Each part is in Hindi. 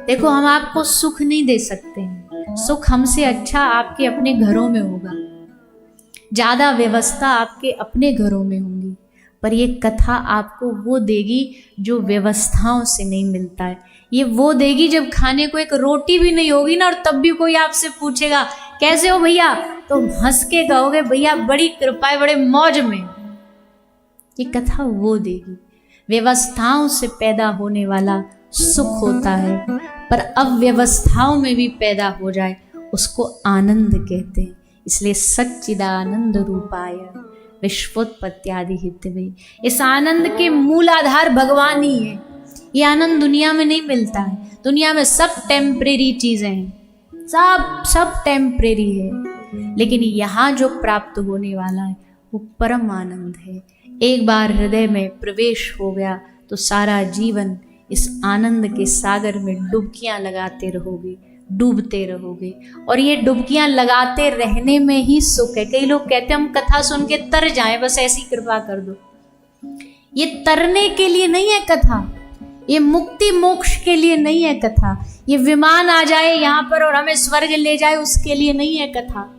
देखो, हम आपको सुख नहीं दे सकते हैं, सुख हमसे अच्छा आपके अपने घरों में होगा, ज्यादा व्यवस्था आपके अपने घरों में होंगी, पर ये कथा आपको वो देगी जो व्यवस्थाओं से नहीं मिलता है। ये वो देगी जब खाने को एक रोटी भी नहीं होगी ना, और तब भी कोई आपसे पूछेगा कैसे हो भैया, तो हंस के कहोगे भैया बड़ी कृपा है, बड़े मौज में। ये कथा वो देगी। व्यवस्थाओं से पैदा होने वाला सुख होता है, पर अव्यवस्थाओं में भी पैदा हो जाए उसको आनंद कहते हैं। इसलिए सच्चिदानंद रूपाय विश्वोत्पत्त्यादि हेतवे, इस आनंद के मूल आधार भगवान ही है। ये आनंद दुनिया में नहीं मिलता है, दुनिया में सब टेम्परेरी चीजें हैं, सब टेम्परेरी है, लेकिन यहाँ जो प्राप्त होने वाला है वो परम आनंद है। एक बार हृदय में प्रवेश हो गया तो सारा जीवन इस आनंद के सागर में डुबकियां लगाते रहोगे, डूबते रहोगे, और ये डुबकियां लगाते रहने में ही सुख है। कई लोग कहते हैं हम कथा सुन के तर जाएं, बस ऐसी कृपा कर दो। ये तरने के लिए नहीं है कथा, ये मुक्ति मोक्ष के लिए नहीं है कथा, ये विमान आ जाए यहाँ पर और हमें स्वर्ग ले जाए उसके लिए नहीं है कथा।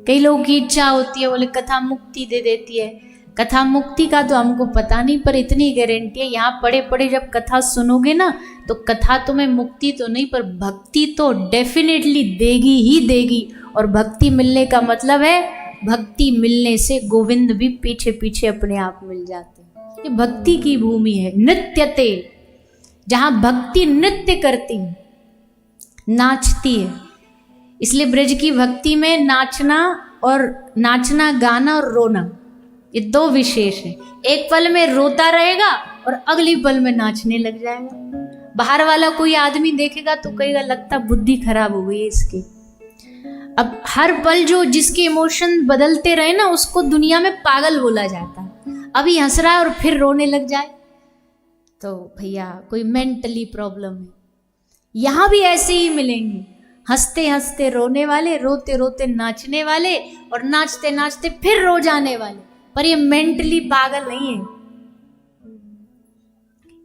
कई लोगों की इच्छा होती है, बोले कथा मुक्ति दे देती है। कथा मुक्ति का तो हमको पता नहीं, पर इतनी गारंटी है यहाँ पढ़े पढ़े जब कथा सुनोगे ना, तो कथा तुम्हें मुक्ति तो नहीं पर भक्ति तो डेफिनेटली देगी ही देगी। और भक्ति मिलने का मतलब है, भक्ति मिलने से गोविंद भी पीछे पीछे अपने आप मिल जाते हैं। ये भक्ति की भूमि है, नृत्यते, जहाँ भक्ति नृत्य करती है, नाचती है। इसलिए ब्रज की भक्ति में नाचना गाना और रोना, ये दो विशेष है। एक पल में रोता रहेगा और अगली पल में नाचने लग जाएगा। बाहर वाला कोई आदमी देखेगा तो कहेगा लगता बुद्धि खराब हो गई है इसकी। अब हर पल जो जिसके इमोशन बदलते रहे ना, उसको दुनिया में पागल बोला जाता है। अभी हंस रहा है और फिर रोने लग जाए तो भैया कोई मेंटली प्रॉब्लम है। यहां भी ऐसे ही मिलेंगे, हंसते हंसते रोने वाले, रोते रोते नाचने वाले, और नाचते नाचते फिर रो जाने वाले, पर ये मेंटली पागल नहीं है।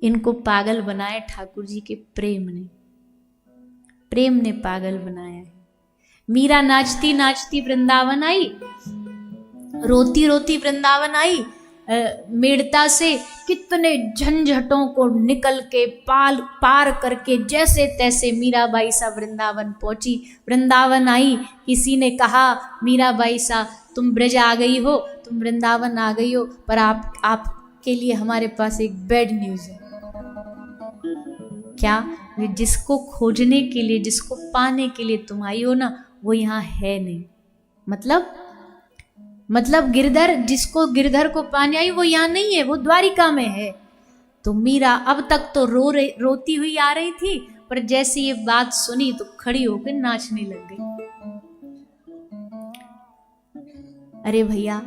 इनको पागल बनाए ठाकुर जी के प्रेम ने पागल बनाया है। मीरा नाचती नाचती वृंदावन आई, रोती रोती वृंदावन आई, मेड़ता से कितने झंझटों को निकल के पार करके जैसे तैसे मीराबाई सा वृंदावन पहुंची। वृंदावन आई, किसी ने कहा मीराबाई सा तुम ब्रज आ गई हो, तुम वृंदावन आ गई हो, पर आपके लिए हमारे पास एक बैड न्यूज है। क्या? जिसको खोजने के लिए, जिसको पाने के लिए तुम आई हो ना, वो यहाँ है नहीं। मतलब गिरधर, जिसको गिरधर को पाने आई वो यहाँ नहीं है, वो द्वारिका में है। तो मीरा अब तक तो रोती हुई आ रही थी, पर जैसे ये बात सुनी तो खड़ी होकर नाचने लग गई। अरे भैया,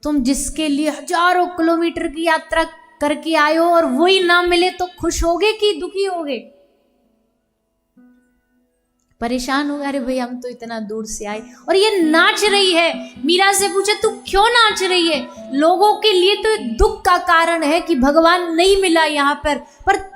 तुम जिसके लिए हजारों किलोमीटर की यात्रा करके आए हो और वही ना मिले तो खुश होगे कि दुखी होगे? परेशान हो गए, अरे भाई हम तो इतना दूर से आए, और ये नाच रही है। मीरा से पूछे तू क्यों नाच रही है? लोगों के लिए तो दुख का कारण है कि भगवान नहीं मिला यहाँ पर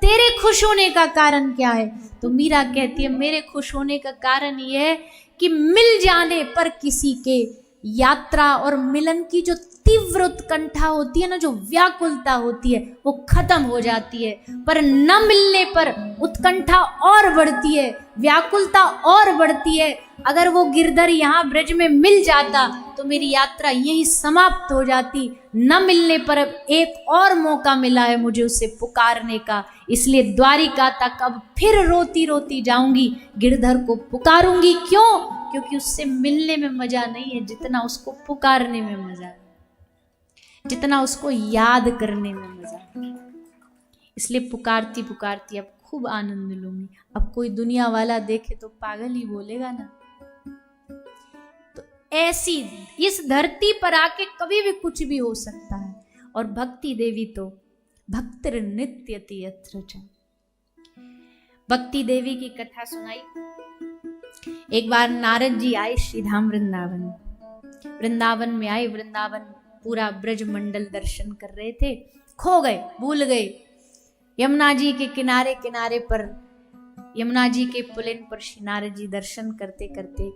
तेरे खुश होने का कारण क्या है? तो मीरा कहती है मेरे खुश होने का कारण ये है कि मिल जाने पर किसी के यात्रा और मिलन की जो तीव्र उत्कंठा होती है ना, जो व्याकुलता होती है, वो खत्म हो जाती है। पर न मिलने पर उत्कंठा और बढ़ती है, व्याकुलता और बढ़ती है। अगर वो गिरधर यहाँ ब्रज में मिल जाता तो मेरी यात्रा यही समाप्त हो जाती। न मिलने पर अब एक और मौका मिला है मुझे उसे पुकारने का, इसलिए द्वारिका तक अब फिर रोती रोती जाऊंगी, गिरधर को पुकारूंगी। क्यों? क्योंकि उससे मिलने में मजा नहीं है जितना उसको पुकारने में मजा है, जितना उसको याद करने में मजा है। इसलिए पुकारती पुकारती अब खूब आनंद लूंगी। अब कोई दुनिया वाला देखे तो पागल ही बोलेगा ना। तो ऐसी इस धरती पर आके कभी भी कुछ भी हो सकता है। और भक्ति देवी तो भक्तिर नित्यति यत्र च। भक्ति देवी की कथा सुनाई। एक बार नारद जी आए श्रीधाम वृंदावन में आए। वृंदावन पूरा ब्रज मंडल दर्शन कर रहे थे, खो गए, भूल गए। यमुना जी के किनारे किनारे पर, यमुना जी के पुलिन पर श्री नारद जी दर्शन करते करते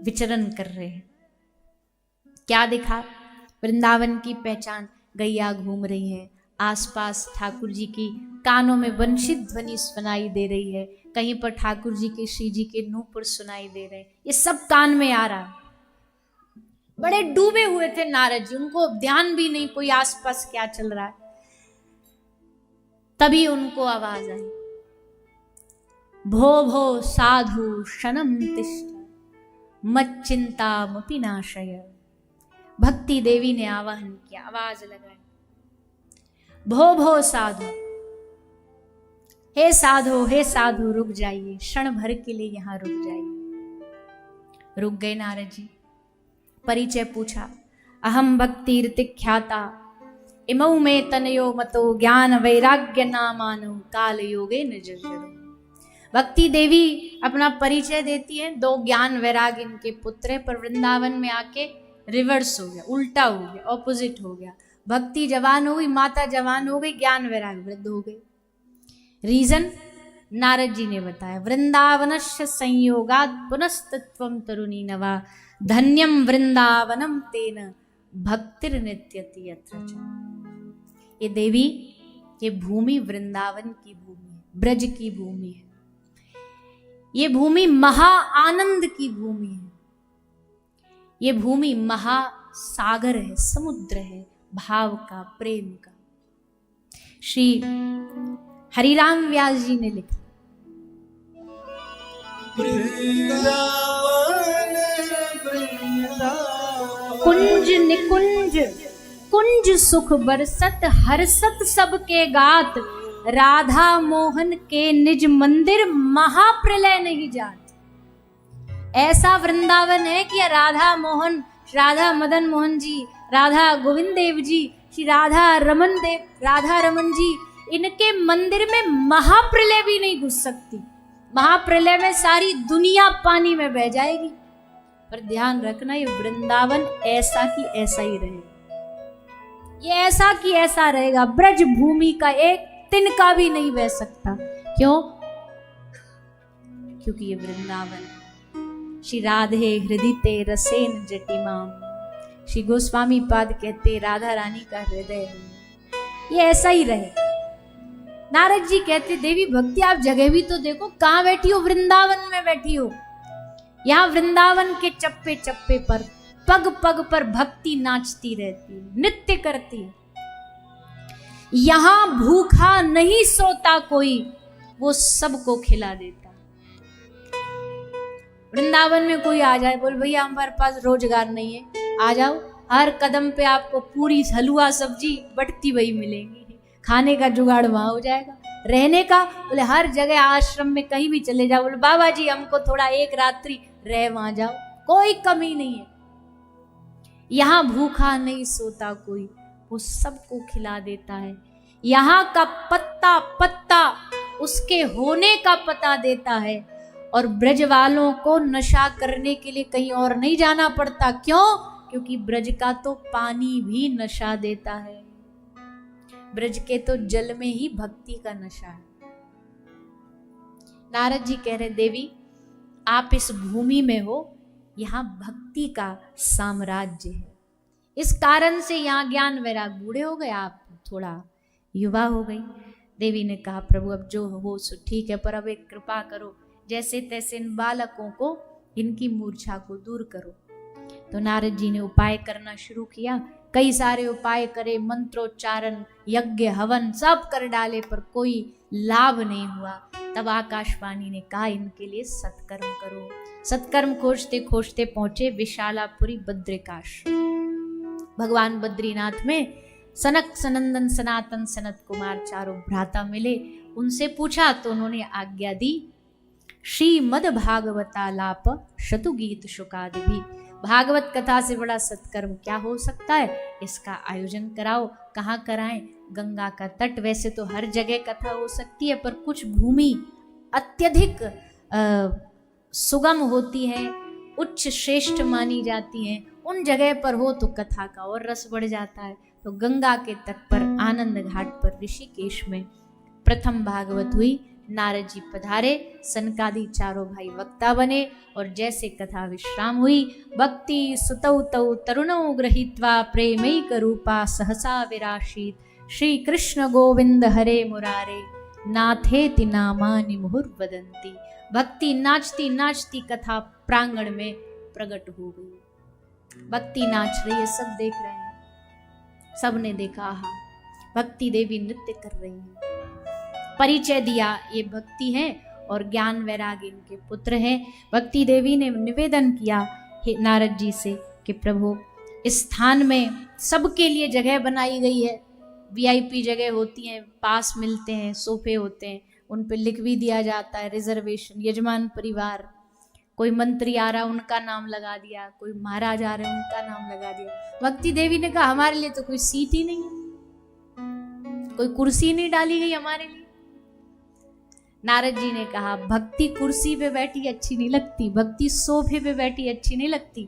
विचरण कर रहे हैं। क्या दिखा? वृंदावन की पहचान, गैया घूम रही है, आसपास ठाकुर जी की कानों में वंशित ध्वनि सुनाई दे रही है, कहीं पर ठाकुर जी के श्री जी के नूपुर सुनाई दे रहे हैं, ये सब कान में आ रहा है। बड़े डूबे हुए थे नारद जी, उनको ध्यान भी नहीं कोई आसपास क्या चल रहा है। तभी उनको आवाज आई, भो भो साधु शनम तिष्ठ मच्चिंतामपि नाशय। भक्ति देवी ने आवाहन किया, आवाज लगाई, भो भो साधु, हे साधु, हे साधु रुक जाइए, क्षण भर के लिए यहां रुक जाइए। रुक गए नारद जी, परिचय पूछा, अहम भक्तिर्तिख्याता इमौ में तनयो मतो ज्ञान वैराग्य नामानो काल योगे निजरो। भक्ति देवी अपना परिचय देती है, दो ज्ञान वैराग्य इनके पुत्र है, पर वृंदावन में आके रिवर्स हो गया, उल्टा हो गया, ऑपोजिट हो गया। भक्ति जवान हो गई, माता जवान हो गई, ज्ञान वैराग्य वृद्ध हो गए। रीजन नारद जी ने बताया, वृंदावनस्य संयोगात् पुनस्तत्वं तरुणी नवा धन्यम वृंदावनम तेन भक्तिर्नित्यति यत्र च। ये देवी, ये भूमि वृंदावन की भूमि है, ब्रज की भूमि है, ये भूमि महा आनंद की भूमि है, ये भूमि महासागर है, समुद्र है भाव का, प्रेम का। श्री हरिराम व्यास जी ने लिखा, कुंज निकुंज कुंज सुख बरसत हरसत सबके गात, राधा मोहन के निज मंदिर महाप्रलय नहीं जात। ऐसा वृंदावन है कि राधा मोहन, राधा मदन मोहन जी, राधा गोविंद देव जी, श्री राधा रमन जी, इनके मंदिर में महाप्रलय भी नहीं घुस सकती। महाप्रलय में सारी दुनिया पानी में बह जाएगी। पर ध्यान रखना, ये वृंदावन ऐसा की ऐसा ही रहेगा, ये ऐसा की ऐसा रहेगा। ब्रज भूमि का एक तिनका भी नहीं बह सकता। क्यों? क्योंकि ये वृंदावन, श्री राधे हृदय ते रसेन जटिमाम, श्री गोस्वामी पाद कहते राधा रानी का हृदय है, ये ऐसा ही रहे। नारद जी कहते, देवी भक्ति आप जगह भी तो देखो, कहां बैठी हो? वृंदावन में बैठी हो। यहाँ वृंदावन के चप्पे चप्पे पर, पग पग पर भक्ति नाचती रहती है, नृत्य करती है। यहां भूखा नहीं सोता कोई, वो सबको खिला देता। वृंदावन में कोई आ जाए, बोल भैया हमारे पास रोजगार नहीं है, आ जाओ, हर कदम पे आपको पूरी हलवा सब्जी बटती वही मिलेंगी, खाने का जुगाड़ वहां हो जाएगा। रहने का, बोले हर जगह आश्रम में कहीं भी चले जाओ, बोले बाबा जी हमको थोड़ा एक रात्रि रह वहां जाओ, कोई कमी नहीं है। यहाँ भूखा नहीं सोता कोई, वो सबको खिला देता है। यहाँ का पत्ता पत्ता उसके होने का पता देता है। और ब्रज वालों को नशा करने के लिए कहीं और नहीं जाना पड़ता। क्यों? क्योंकि ब्रज का तो पानी भी नशा देता है, ब्रज के तो जल में ही भक्ति का नशा है। नारद जी कह रहे, देवी आप इस भूमि में हो, यहाँ भक्ति का साम्राज्य है। इस कारण से यहाँ ज्ञान वैराग बूढ़े हो गए, आप थोड़ा युवा हो गई। देवी ने कहा, प्रभु अब जो हो सो ठीक है, पर अब एक कृपा करो, जैसे तैसे इन बालकों को, इनकी मूर्छा को दूर करो। तो नारद जी ने उपाय करना शुरू किया। कई सारे उपाय करे, मंत्रोच्चारण, यज्ञ, हवन सब कर डाले, पर कोई लाभ नहीं हुआ। तब आकाशवाणी ने कहा, इनके लिए सत्कर्म करो। सत्कर्म खोजते खोजते पहुंचे विशालापुरी बद्रिकाश। भगवान बद्रीनाथ में सनक सनंदन सनातन सनत कुमार चारों भ्राता मिले। उनसे पूछा तो उन्होंने आज्ञा दी, श्रीमद् भागवतालाप शतुगीत शुकादि भी, भागवत कथा से बड़ा सत्कर्म क्या हो सकता है, इसका आयोजन कराओ। कहाँ कराएं? गंगा का तट। वैसे तो हर जगह कथा हो सकती है, पर कुछ भूमि अत्यधिक सुगम होती है, उच्च श्रेष्ठ मानी जाती हैं, उन जगह पर हो तो कथा का और रस बढ़ जाता है। तो गंगा के तट पर, आनंद घाट पर, ऋषिकेश में प्रथम भागवत हुई, नारद जी पधारे, सनकादि चारों भाई वक्ता बने और जैसे कथा विश्राम हुई, भक्ति सुतौ तौ तरुणौ गृहीत्वा प्रेमैक रूपा सहसा विराशीत, श्री कृष्ण गोविंद हरे मुरारे नाथेति नामानि मुहुर्वदन्ति। भक्ति नाचती नाचती कथा प्रांगण में प्रकट हो गई। भक्ति नाच रही है, सब देख रहे हैं, सबने देखा, हाँ भक्ति देवी नृत्य कर रही है। परिचय दिया, ये भक्ति है और ज्ञान वैराग्य इनके पुत्र हैं। भक्ति देवी ने निवेदन किया हे नारद जी से कि प्रभु, इस स्थान में सबके लिए जगह बनाई गई है, वीआईपी जगह होती हैं, पास मिलते हैं, सोफे होते हैं, उन पे लिख भी दिया जाता है रिजर्वेशन, यजमान परिवार, कोई मंत्री आ रहा उनका नाम लगा दिया, कोई महाराज आ रहे उनका नाम लगा दिया। भक्ति देवी ने कहा हमारे लिए तो कोई सीट ही नहीं है, कोई कुर्सी नहीं डाली गई हमारे लिए। नारद जी ने कहा भक्ति कुर्सी पे बैठी अच्छी नहीं लगती, भक्ति सोफे पे बैठी अच्छी नहीं लगती,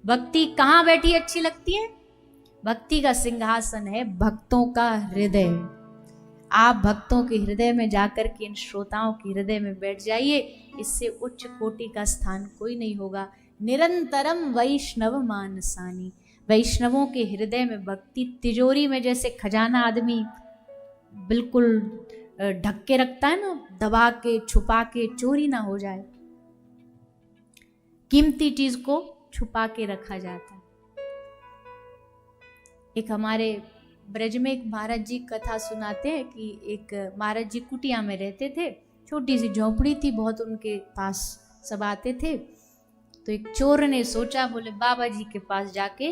भक्ति कहाँ बैठी अच्छी लगती है? भक्ति का सिंहासन है भक्तों का हृदय। आप भक्तों के हृदय में जाकर के इन श्रोताओं के हृदय में बैठ जाइए, इससे उच्च कोटि का स्थान कोई नहीं होगा। निरंतरम वैष्णव मानसानी, वैष्णवों के हृदय में भक्ति तिजोरी में जैसे खजाना आदमी बिल्कुल ढक के रखता है ना, दबा के छुपा के चोरी ना हो जाए, कीमती चीज को छुपा के रखा जाता है। एक हमारे ब्रज में एक महाराज जी कथा सुनाते हैं कि एक महाराज जी कुटिया में रहते थे, छोटी सी झोपड़ी थी, बहुत उनके पास सब आते थे। तो एक चोर ने सोचा, बोले बाबा जी के पास जाके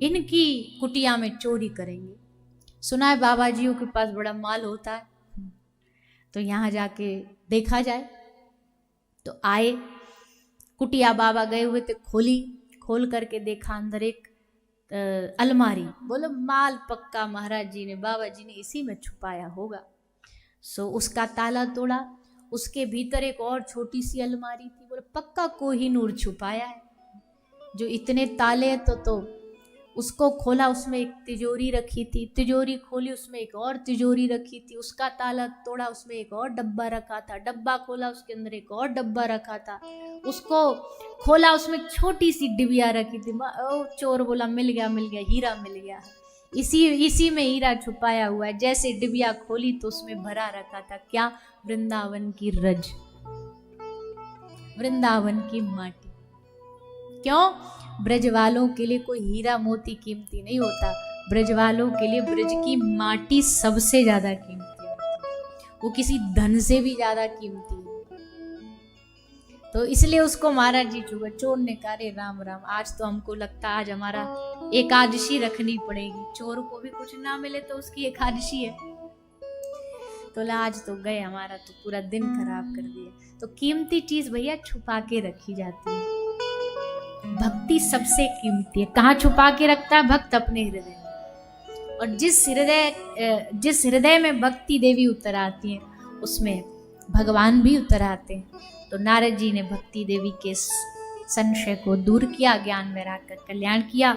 इनकी कुटिया में चोरी करेंगे, सुना है बाबा जियों के पास बड़ा माल होता है, तो यहाँ जाके देखा जाए। तो आए, कुटिया बाबा गए हुए थे, खोल करके देखा, अंदर एक अलमारी, बोले माल पक्का महाराज जी ने, बाबा जी ने इसी में छुपाया होगा। सो उसका ताला तोड़ा, उसके भीतर एक और छोटी सी अलमारी थी, बोले पक्का कोहिनूर छुपाया है, जो इतने ताले तो उसको खोला, उसमें एक तिजोरी रखी थी, तिजोरी खोली, उसमें एक और तिजोरी रखी थी, उसका ताला तोड़ा, उसमें एक और डब्बा रखा था, डब्बा खोला, उसके अंदर एक और डब्बा रखा था, उसको खोला, उसमें छोटी सी डिबिया रखी थी। चोर बोला मिल गया हीरा मिल गया, इसी में हीरा छुपाया हुआ है। जैसे डिबिया खोली तो उसमें भरा रखा था क्या? वृंदावन की रज, वृंदावन की माटी। क्यों? ब्रज वालों के लिए कोई हीरा मोती कीमती नहीं होता, ब्रज वालों के लिए ब्रज की माटी सबसे ज्यादा कीमती है, वो किसी धन से भी ज्यादा कीमती है। तो इसलिए उसको महाराज जी चुका। चोर ने कहा रे राम राम, आज तो हमको लगता आज हमारा एकादशी रखनी पड़ेगी, चोर को भी कुछ ना मिले तो उसकी एकादशी है। तो आज तो गए, हमारा तो पूरा दिन खराब कर दिया। तो कीमती चीज भैया छुपा के रखी जाती है, भक्ति सबसे कीमती है। कहाँ छुपा के रखता है? भक्त अपने हृदय में। और जिस हृदय में भक्ति देवी उतर आती है उसमें भगवान भी उतर आते हैं। तो नारद जी ने भक्ति देवी के संशय को दूर किया, ज्ञान वैराग्य का कल्याण किया।